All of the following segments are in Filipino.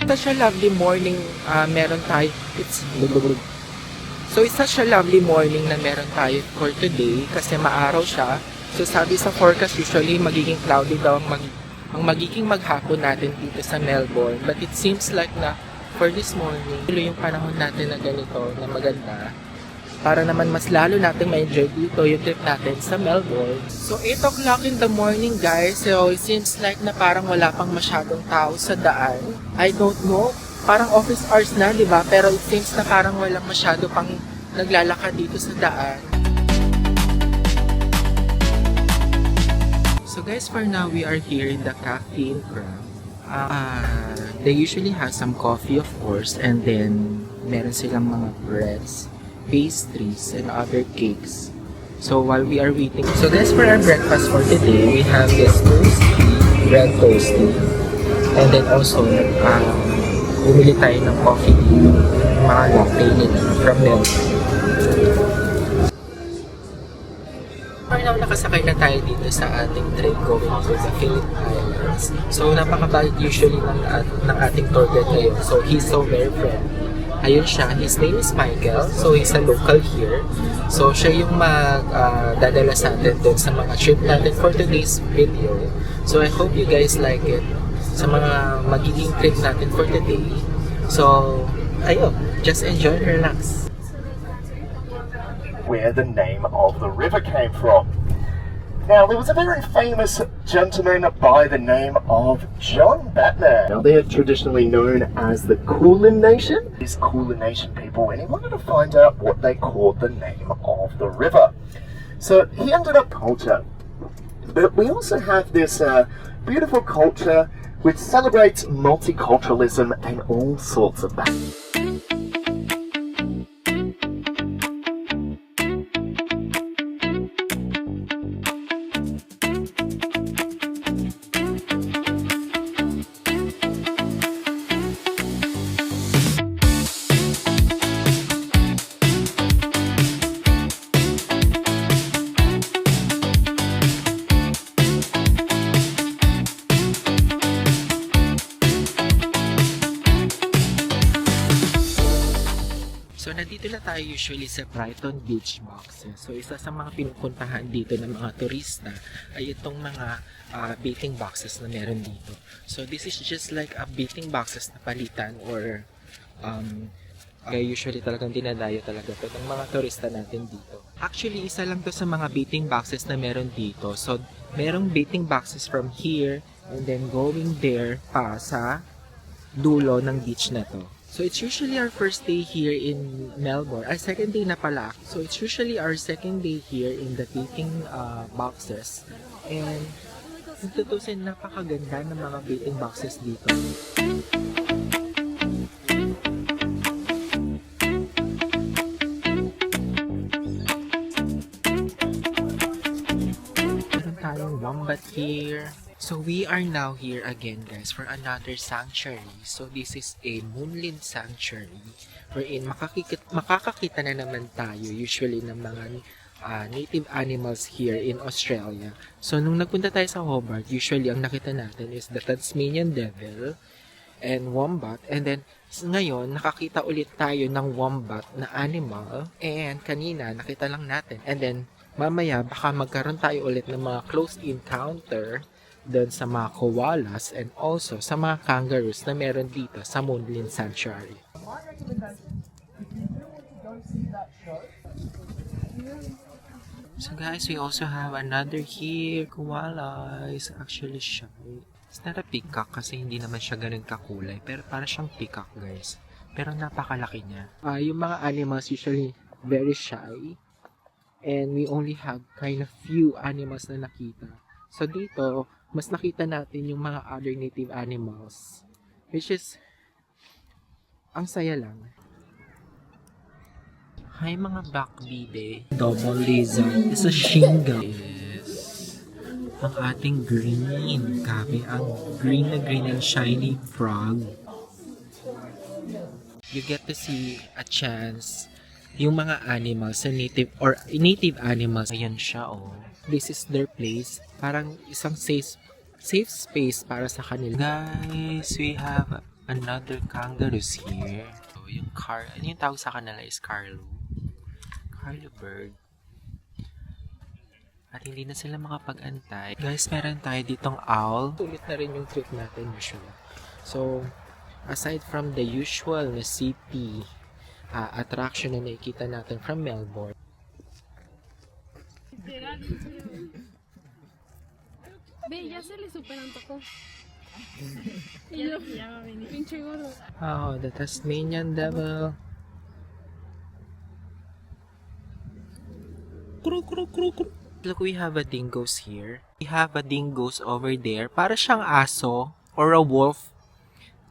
such a lovely morning meron tayo. So, it's such a lovely morning na meron tayo for today kasi maaraw siya. So, sabi sa forecast, usually magiging cloudy daw ang magiging maghapon natin dito sa Melbourne. But it seems like na for this morning, yung panahon natin na ganito, na maganda. Para naman mas lalo natin ma-enjoy dito yung trip natin sa Melbourne. So, 8 o'clock in the morning, guys. So, it seems like na parang wala pang masyadong tao sa daan. I don't know. Parang office hours na, di ba? Pero it seems na parang walang masyado pang naglalakad dito sa daan. So, guys, for now, we are here in the Cafe in Crab. They usually have some coffee, of course, and then meron silang mga breads, pastries, and other cakes. So while we are waiting, so guys, for our breakfast for today, we have this toasty, bread toasty, and then also bumili tayo ng coffee dito, mga latte nila from Milk. For now, nakasakay na tayo dito sa ating train going to the Philippine Islands. So napakabait usually ng ating tour guide ngayon. So he's so very friendly. Ayun siya, his name is Michael, so he's a local here. So siya yung magdadala sa atin dun sa mga trip natin for today's video. So I hope you guys like it sa mga magiging trip natin for today. So, ayun, just enjoy and relax. Where the name of the river came from. Now, there was a very famous gentleman by the name of John Batman. Now, they are traditionally known as the Kulin Nation. These Kulin Nation people, and he wanted to find out what they called the name of the river. So, he ended up culture. But we also have this beautiful culture which celebrates multiculturalism and all sorts of that. So, nandito na tayo usually sa Brighton Beach Boxes. So, isa sa mga pinupuntahan dito ng mga turista ay itong mga baiting boxes na meron dito. So, this is just like a baiting boxes na palitan or usually talagang dinadayo talaga ito ng mga turista natin dito. Actually, isa lang to sa mga baiting boxes na meron dito. So, merong baiting boxes from here and then going there pa sa dulo ng beach na to. So, it's usually our first day here in Melbourne. Second day na pala. So, it's usually our second day here in the baiting boxes. And, tutusin, napakaganda ng mga baiting boxes dito. Meron tayong wombat here. So we are now here again, guys, for another sanctuary. So this is a Moonlit Sanctuary wherein makakakita na naman tayo usually ng mga native animals here in Australia. So nung nagpunta tayo sa Hobart, usually ang nakita natin is the Tasmanian Devil and wombat. And then ngayon, nakakita ulit tayo ng wombat na animal. And kanina, nakita lang natin. And then mamaya, baka magkaroon tayo ulit ng mga close encounter doon sa mga koalas and also sa mga kangaroos na meron dito sa Moonlit Sanctuary. So guys, we also have another here, koala. Is actually shy. It's not a peacock kasi hindi naman siya ganun kakulay, pero para siyang peacock, guys. Pero napakalaki niya. Yung mga animals usually very shy and we only have kind of few animals na nakita. So dito, mas nakita natin yung mga other native animals. Which is, ang saya lang. Hi mga bakbide. Double lizard. It's a shingle. Yes. Ang ating green. Grabe, ang green and shiny frog. You get to see a chance yung mga animals sa native animals. Ayan siya, oh. This is their place. Parang isang safe space para sa kanila. Guys, we have another kangaroos here. So, ano yung tawag sa kanila is Carlo. Carlo bird. At hindi na sila makapag-antay. Guys, meron tayo ditong owl. Tulit na rin yung trip natin usually. So, aside from the usual na city attraction na nakikita natin from Melbourne, Ve, ya se le super antojó. Y yo, pinche gordo. oh, the Tasmanian devil. Look, we have a dingoes here. We have a dingoes over there. Para siyang aso or a wolf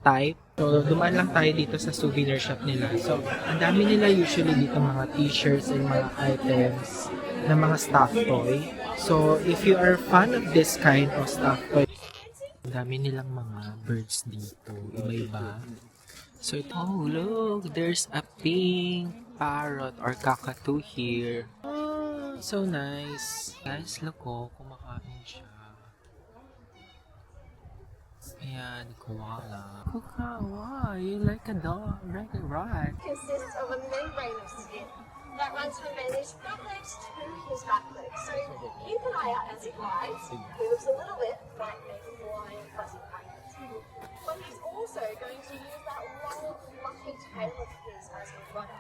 type. So, dumaan lang tayo dito sa souvenir shop nila. So, ang dami nila usually dito mga t-shirts and mga items na mga stuffed toy. So, if you are fan of this kind of stuffed toy, ang dami nilang mga birds dito. Iba-iba. So, oh, look! There's a pink parrot or cockatoo here. Oh, so nice. Guys, look oh, kumakain siya. Ayan, koala. Koala, you like a dog, like a rat. Consists of a membrane of skin that runs from his front legs to his back legs. So keep an eye out as he glides. He looks a little bit like a flying fuzzy pilot. But he's also going to use that long, fluffy tail of his as a rudder,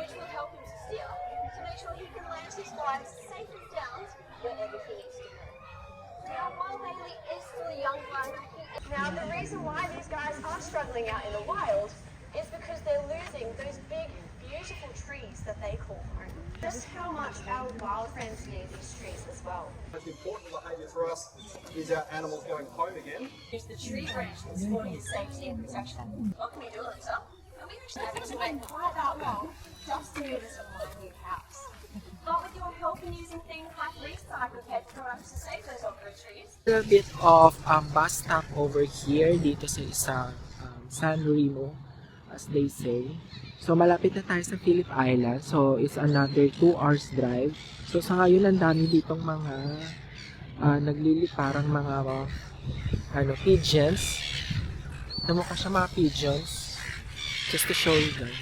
which will help him to steer to make sure he can land his glides safe and sound wherever he needs to go. Now, while Bailey is still a young one, now the reason why these guys are struggling out in the wild is because they're losing those big, beautiful trees that they call home. Just how much our wild friends need these trees as well. Most important behaviour for us is our animals going home again. Use the tree branches for his safety and protection. What can we do, Lisa? And we actually have to wait quite that long just to move us from one new house. But with your help in using things like recycle paper products to save those older trees, A little bit of bus stop over here dito sa isang San Remo, as they say. So, malapit na tayo sa Phillip Island. So, it's another 2 hours drive. So, sa ngayon, ang dami ditong mga nagliliparang mga pigeons. Namukha siya mga pigeons. Just to show you guys.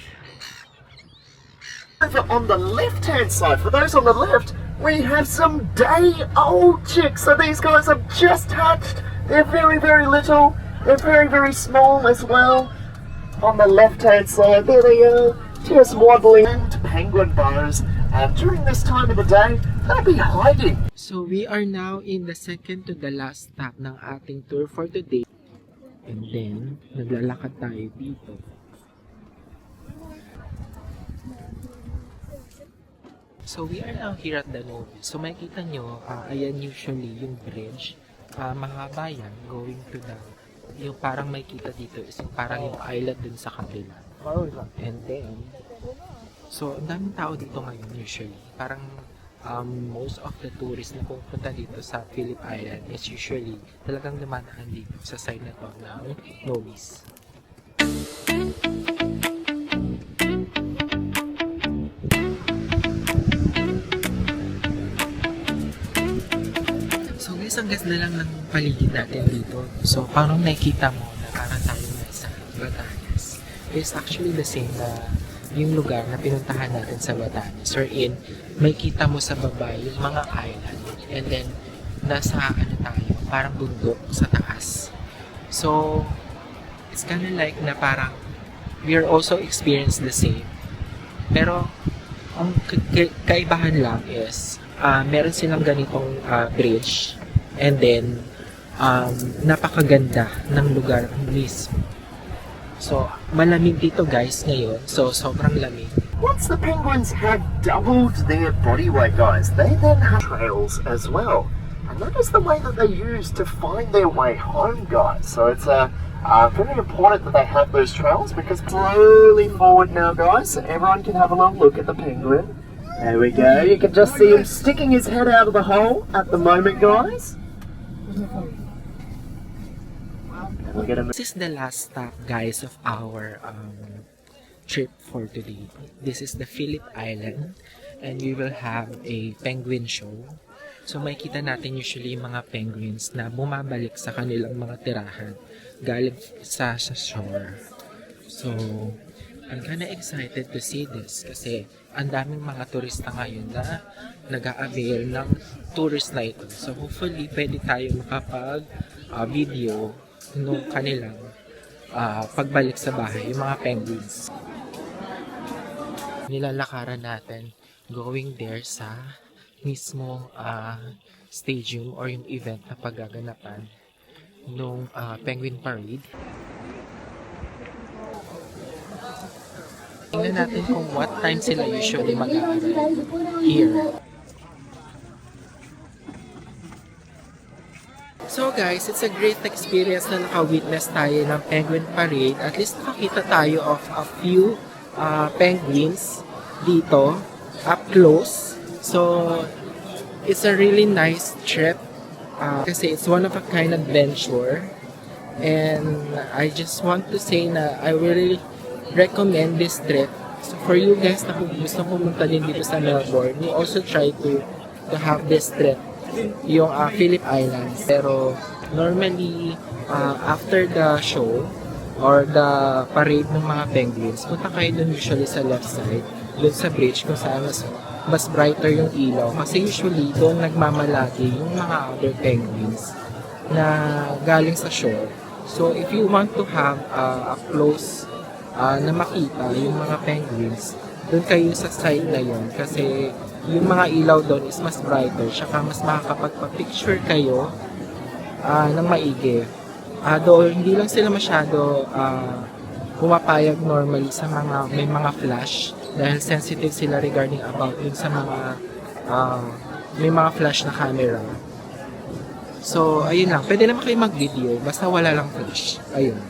Over on the left-hand side, for those on the left, we have some day-old chicks. So these guys have just hatched. They're very, very little. They're very, very small as well. On the left-hand side, there they are, just waddling into penguin burrows. And during this time of the day, they'll be hiding. So, we are now in the second to the last stop ng ating tour for today. And then, naglalakad tayo dito. So, we are now here at the Novis. So, makikita nyo, ayan usually yung bridge. Mahaba yan, going to the, yung parang makikita dito is yung parang yung island dun sa kabila. And then, so, ang daming tao dito ngayon usually. Parang, most of the tourists na pupunta dito sa Phillip Island is usually talagang dumadaan dito sa side na to ng Novis. Ang ganda lang ng paligid natin dito. So, parang nakikita mo na parang tayo nasa Batanes. It's actually the same na yung lugar na pinuntahan natin sa Batanes. Wherein, may kita mo sa baba yung mga island. And then, nasa tayo, parang bundok sa taas. So, it's kind of like na parang we are also experience the same. Pero, ang kaibahan lang is meron silang ganitong bridge. And then, napakaganda ng lugar mismo. So, malamig dito guys ngayon. So, sobrang lamig. Once the penguins have doubled their body weight, guys, they then have trails as well. And that is the way that they use to find their way home, guys. So it's very important that they have those trails, because slowly forward now, guys, so everyone can have a little look at the penguin. There we go. You can just see him sticking his head out of the hole at the moment, guys. We'll get him. This is the last stop, guys, of our trip for today. This is the Phillip Island, and we will have a penguin show. So makikita natin usually yung mga penguins na bumabalik sa kanilang mga tirahan galing sa shore. So, I'm kinda excited to see this kasi ang daming mga turista ngayon na nag-a-avail ng tourist na ito. So, hopefully, pwede tayo makapag-video nung kanilang pagbalik sa bahay, yung mga penguins. Nilalakaran natin going there sa mismong stadium or yung event na paggaganapan nung penguin parade. Tingnan natin kung what time sila usually mag-arrive here. So guys, it's a great experience na naka-witness tayo ng penguin parade. At least nakakita tayo of a few penguins dito, up close. So, it's a really nice trip kasi it's one of a kind adventure. And I just want to say na I really recommend this trip. So for you guys na kung gusto pumunta din dito sa Melbourne, you also try to have this trip, yung Phillip Islands. Pero normally, after the show or the parade ng mga penguins, punta kayo dun usually sa left side, dun sa bridge kung saan mas brighter yung ilaw. Kasi usually, doon nagmamalagi yung mga other penguins na galing sa shore. So if you want to have a close na makita yung mga penguins, doon kayo sa side na yun kasi yung mga ilaw doon is mas brighter, tsaka mas makakapagpa-picture kayo ng maigi. Doon hindi lang sila masyado pumapayag normally sa mga may mga flash dahil sensitive sila regarding about dun sa mga may mga flash na camera. So ayun lang, pwede naman kayo mag-video basta wala lang flash. Ayun.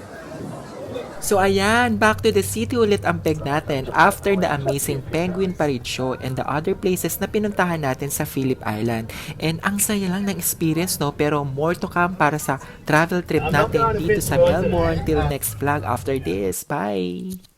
So ayan, back to the city ulit ang peg natin after the amazing penguin parade show and the other places na pinuntahan natin sa Phillip Island. And ang saya lang ng experience, no? Pero more to come para sa travel trip natin dito sa Melbourne. Till next vlog after this. Bye!